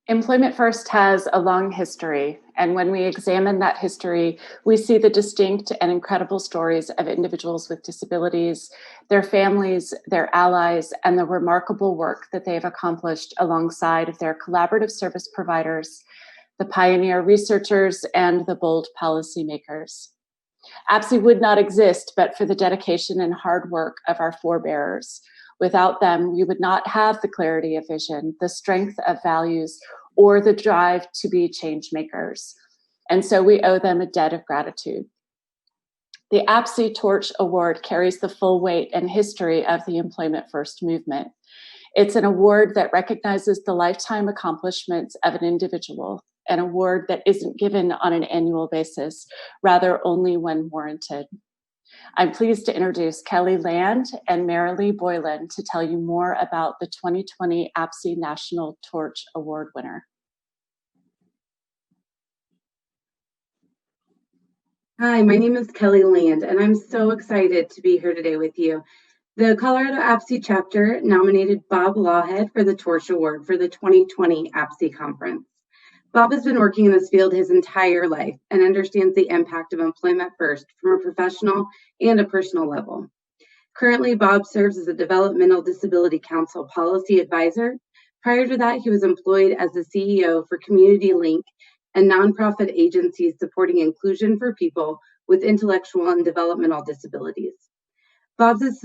Employment First has a long history, and when we examine that history, we see the distinct and incredible stories of individuals with disabilities, their families, their allies, and the remarkable work that they've accomplished alongside of their collaborative service providers, the pioneer researchers, and the bold policymakers. APSE would not exist but for the dedication and hard work of our forebearers. Without them, we would not have the clarity of vision, the strength of values, or the drive to be change makers. And so we owe them a debt of gratitude. The APSE Torch Award carries the full weight and history of the Employment First movement. It's an award that recognizes the lifetime accomplishments of an individual, an award that isn't given on an annual basis, rather only when warranted. I'm pleased to introduce Kelly Land and Marilee Boylan to tell you more about the 2020 APSE National Torch Award winner. Hi, my name is Kelly Land, and I'm so excited to be here today with you. The Colorado APSE chapter nominated Bob Lawhead for the Torch Award for the 2020 APSE conference. Bob has been working in this field his entire life and understands the impact of Employment First from a professional and a personal level. Currently, Bob serves as a Developmental Disability Council policy advisor. Prior to that, he was employed as the CEO for Community Link, a nonprofit agency supporting inclusion for people with intellectual and developmental disabilities. Bob has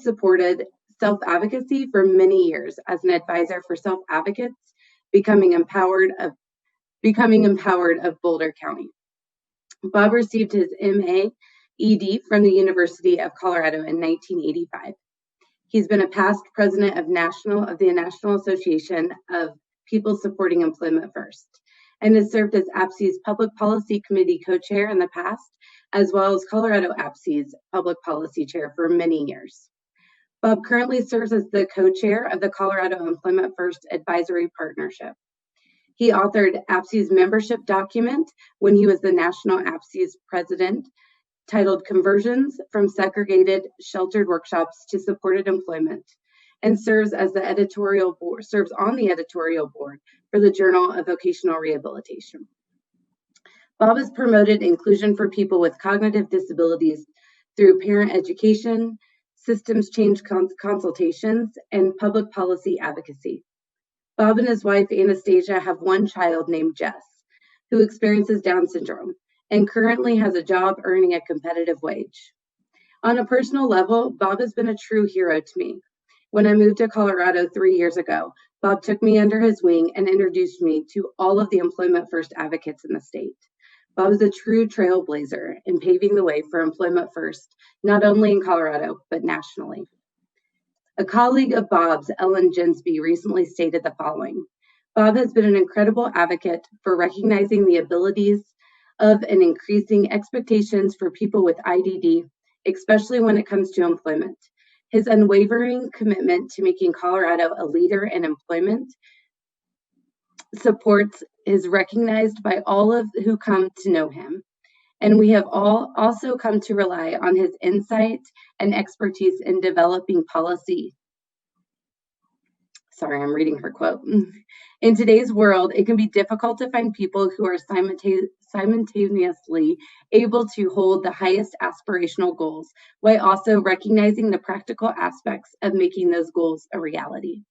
supported self-advocacy for many years as an advisor for self-advocates becoming empowered of Boulder County. Bob received his MA-ED from the University of Colorado in 1985. He's been a past president of the National Association of People Supporting Employment First, and has served as APSE's Public Policy Committee co-chair in the past, as well as Colorado APSE's Public Policy Chair for many years. Bob currently serves as the co-chair of the Colorado Employment First Advisory Partnership. He authored APSE's membership document when he was the National APSE's president, titled Conversions from Segregated Sheltered Workshops to Supported Employment, and serves on the editorial board for the Journal of Vocational Rehabilitation. Bob has promoted inclusion for people with cognitive disabilities through parent education, systems change consultations, and public policy advocacy. Bob and his wife, Anastasia, have one child named Jess, who experiences Down syndrome and currently has a job earning a competitive wage. On a personal level, Bob has been a true hero to me. When I moved to Colorado 3 years ago, Bob took me under his wing and introduced me to all of the Employment First advocates in the state. Bob is a true trailblazer in paving the way for Employment First, not only in Colorado, but nationally. A colleague of Bob's, Ellen Ginsby, recently stated the following: Bob has been an incredible advocate for recognizing the abilities of and increasing expectations for people with IDD, especially when it comes to employment. His unwavering commitment to making Colorado a leader in employment supports is recognized by all of who come to know him. And we have all also come to rely on his insight and expertise in developing policy. Sorry, I'm reading her quote. In today's world, it can be difficult to find people who are simultaneously able to hold the highest aspirational goals while also recognizing the practical aspects of making those goals a reality.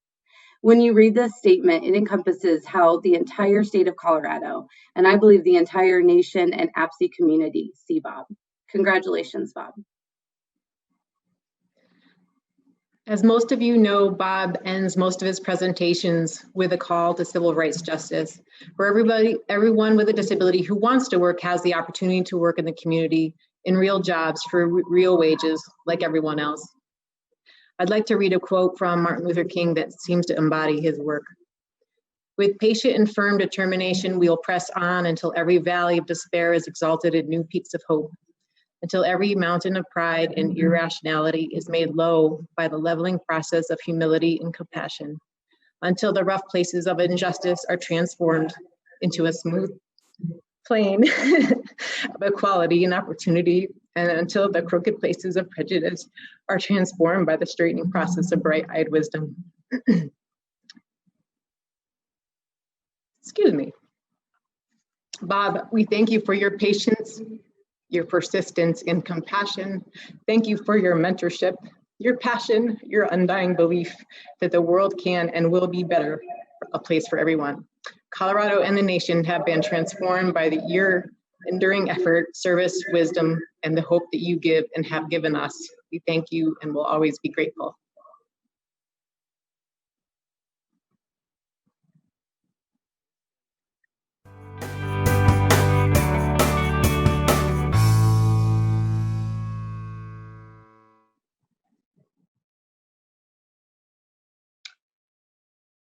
When you read this statement, it encompasses how the entire state of Colorado, and I believe the entire nation and APSE community, see Bob. Congratulations, Bob. As most of you know, Bob ends most of his presentations with a call to civil rights justice, where everyone with a disability who wants to work has the opportunity to work in the community in real jobs for real wages like everyone else. I'd like to read a quote from Martin Luther King that seems to embody his work. With patient and firm determination, we will press on until every valley of despair is exalted in new peaks of hope, until every mountain of pride and irrationality is made low by the leveling process of humility and compassion, until the rough places of injustice are transformed into a smooth plain of equality and opportunity, and until the crooked places of prejudice are transformed by the straightening process of bright-eyed wisdom. Excuse me. Bob, we thank you for your patience, your persistence and compassion. Thank you for your mentorship, your passion, your undying belief that the world can and will be better, a place for everyone. Colorado and the nation have been transformed by your enduring effort, service, wisdom, and the hope that you give and have given us. We thank you and will always be grateful.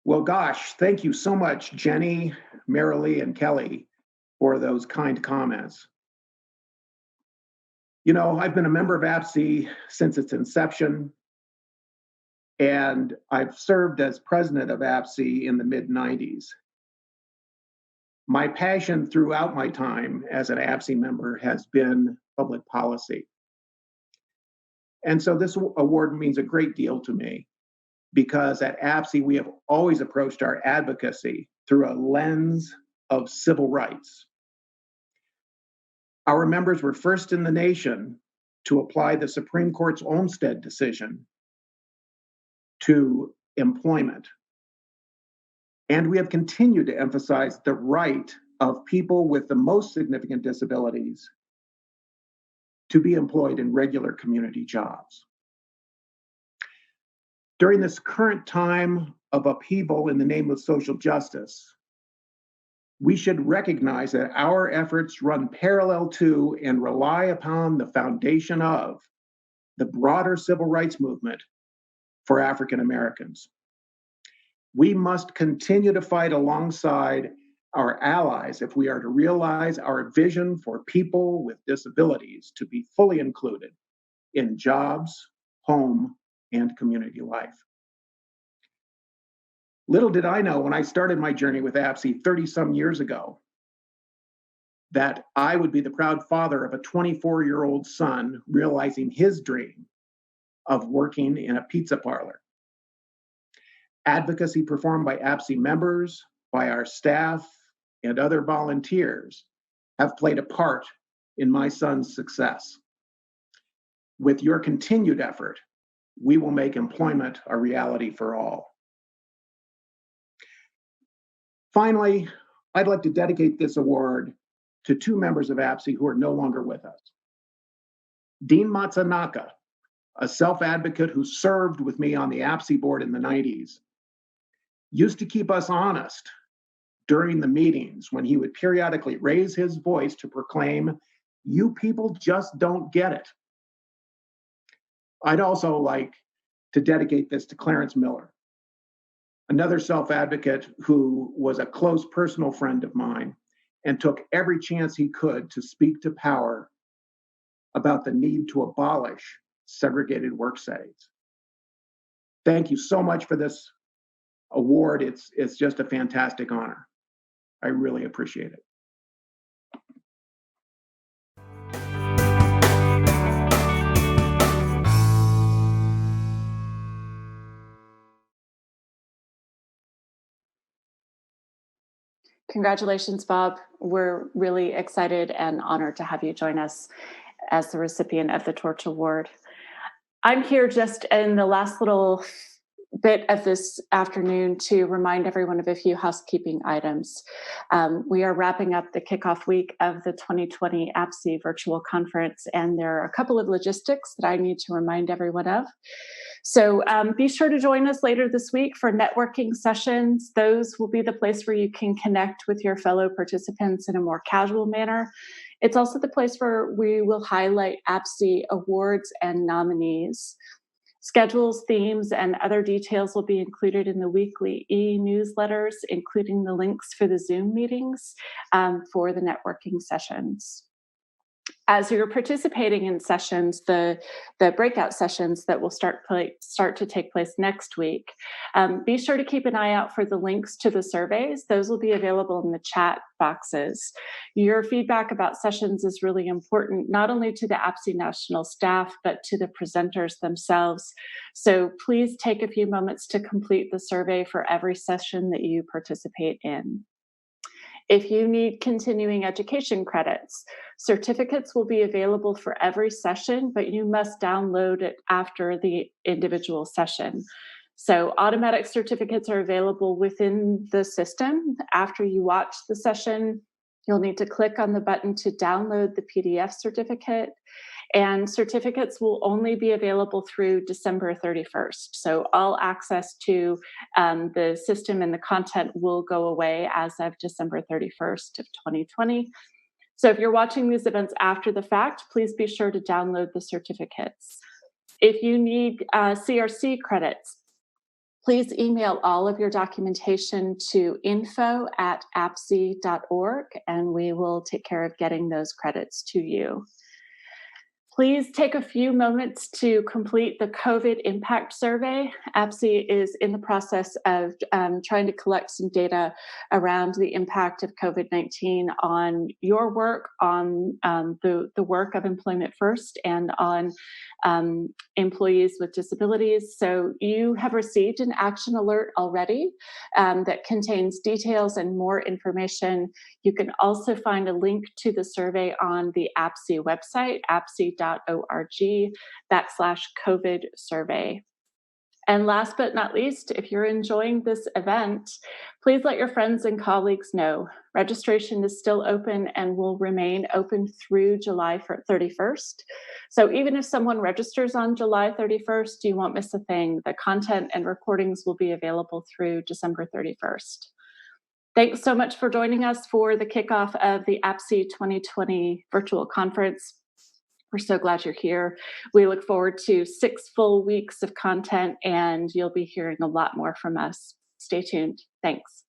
Well, gosh, thank you so much, Jenny, Marilee, and Kelly, for those kind comments. You know, I've been a member of APSE since its inception, and I've served as president of APSE in the mid-90s. My passion throughout my time as an APSE member has been public policy. And so this award means a great deal to me, because at APSE, we have always approached our advocacy through a lens of civil rights. Our members were first in the nation to apply the Supreme Court's Olmstead decision to employment. And we have continued to emphasize the right of people with the most significant disabilities to be employed in regular community jobs. During this current time of upheaval in the name of social justice, we should recognize that our efforts run parallel to and rely upon the foundation of the broader civil rights movement for African Americans. We must continue to fight alongside our allies if we are to realize our vision for people with disabilities to be fully included in jobs, home, and community life. Little did I know when I started my journey with APSE 30-some years ago that I would be the proud father of a 24-year-old son realizing his dream of working in a pizza parlor. Advocacy performed by APSE members, by our staff, and other volunteers have played a part in my son's success. With your continued effort, we will make employment a reality for all. Finally, I'd like to dedicate this award to two members of APSE who are no longer with us. Dean Matsunaka, a self-advocate who served with me on the APSE board in the 90s, used to keep us honest during the meetings when he would periodically raise his voice to proclaim, "You people just don't get it." I'd also like to dedicate this to Clarence Miller, another self-advocate who was a close personal friend of mine and took every chance he could to speak to power about the need to abolish segregated work settings. Thank you so much for this award. It's just a fantastic honor. I really appreciate it. Congratulations, Bob. We're really excited and honored to have you join us as the recipient of the Torch Award. I'm here just in the last little bit of this afternoon to remind everyone of a few housekeeping items. We are wrapping up the kickoff week of the 2020 APSE virtual conference, and there are a couple of logistics that I need to remind everyone of. So be sure to join us later this week for networking sessions. Those will be the place where you can connect with your fellow participants in a more casual manner. It's also the place where we will highlight APSE awards and nominees. Schedules, themes, and other details will be included in the weekly e-newsletters, including the links for the Zoom meetings for the networking sessions. As you're participating in sessions, the breakout sessions that will start to take place next week, be sure to keep an eye out for the links to the surveys. Those will be available in the chat boxes. Your feedback about sessions is really important, not only to the APSE national staff, but to the presenters themselves. So please take a few moments to complete the survey for every session that you participate in. If you need continuing education credits, certificates will be available for every session, but you must download it after the individual session. So automatic certificates are available within the system. After you watch the session, you'll need to click on the button to download the PDF certificate, and certificates will only be available through December 31st. So all access to the system and the content will go away as of December 31st of 2020. So if you're watching these events after the fact, please be sure to download the certificates. If you need CRC credits, please email all of your documentation to info@apse.org, and we will take care of getting those credits to you. Please take a few moments to complete the COVID impact survey. APSE is in the process of trying to collect some data around the impact of COVID-19 on your work, on the work of Employment First, and on employees with disabilities. So you have received an action alert already that contains details and more information. You can also find a link to the survey on the APSE website, apse.org/COVID survey. And last but not least, if you're enjoying this event, please let your friends and colleagues know. Registration is still open and will remain open through July 31st. So even if someone registers on July 31st, you won't miss a thing. The content and recordings will be available through December 31st. Thanks so much for joining us for the kickoff of the APSE 2020 virtual conference. We're so glad you're here. We look forward to 6 full weeks of content, and you'll be hearing a lot more from us. Stay tuned. Thanks.